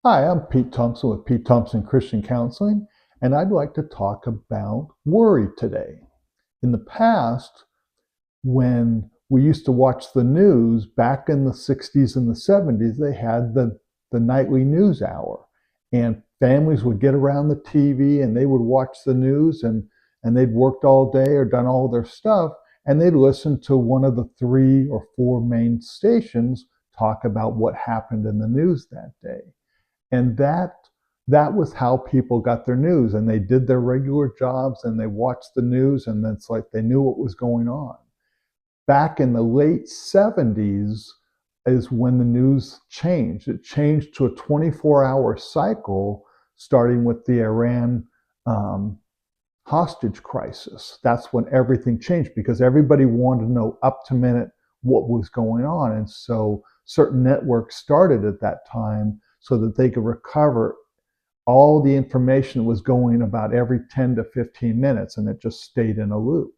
Hi, I'm Pete Thompson with Pete Thompson Christian Counseling, and I'd like to talk about worry today. In the past, when we used to watch the news back in the 60s and the 70s, they had the nightly news hour, and families would get around the TV and they would watch the news, and they'd worked all day or done all their stuff, and they'd listen to one of the three or four main stations talk about what happened in the news that day. And that was how people got their news, and they did their regular jobs and they watched the news, and it's like they knew what was going on. Back in the late 70s is when the news changed. It changed to a 24-hour cycle, starting with the Iran um, hostage crisis. That's when everything changed because everybody wanted to know up to minute what was going on. And so certain networks started at that time so that they could recover all the information that was going about every 10 to 15 minutes, and it just stayed in a loop.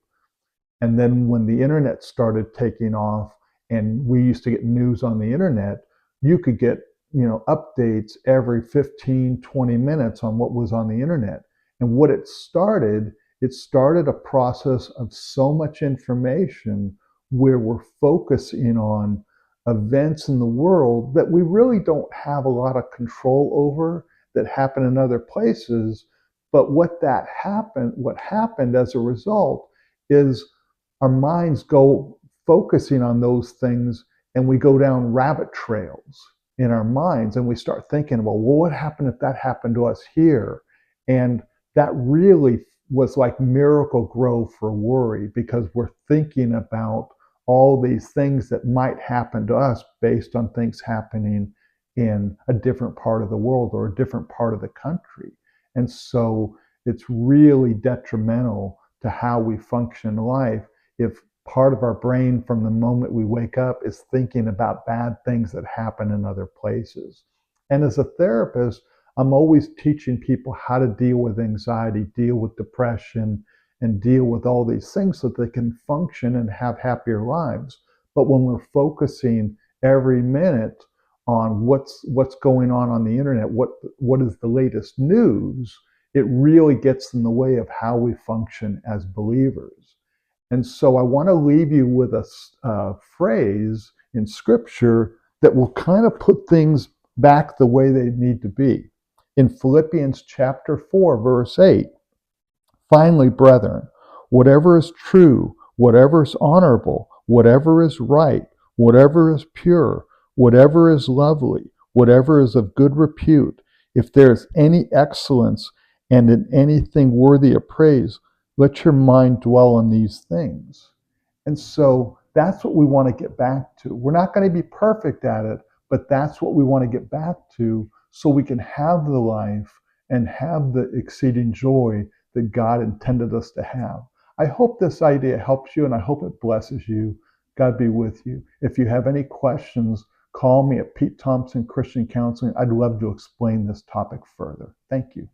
And then when the internet started taking off and we used to get news on the internet, you could get, updates every 15, 20 minutes on what was on the internet. And what it started a process of so much information where we're focusing on events in the world that we really don't have a lot of control over that happen in other places. But what happened as a result is our minds go focusing on those things, and we go down rabbit trails in our minds, and we start thinking, well, what happened if that happened to us here? And that really was like miracle grow for worry, because we're thinking about all these things that might happen to us based on things happening in a different part of the world or a different part of the country. And so it's really detrimental to how we function in life if part of our brain from the moment we wake up is thinking about bad things that happen in other places. And as a therapist, I'm always teaching people how to deal with anxiety, deal with depression, and deal with all these things so that they can function and have happier lives. But when we're focusing every minute on what's going on the internet, what is the latest news, it really gets in the way of how we function as believers. And so I want to leave you with a phrase in Scripture that will kind of put things back the way they need to be. In Philippians chapter 4, verse 8, finally, brethren, whatever is true, whatever is honorable, whatever is right, whatever is pure, whatever is lovely, whatever is of good repute, if there is any excellence and in anything worthy of praise, let your mind dwell on these things. And so that's what we want to get back to. We're not going to be perfect at it, but that's what we want to get back to so we can have the life and have the exceeding joy that God intended us to have. I hope this idea helps you, and I hope it blesses you. God be with you. If you have any questions, call me at Pete Thompson Christian Counseling. I'd love to explain this topic further. Thank you.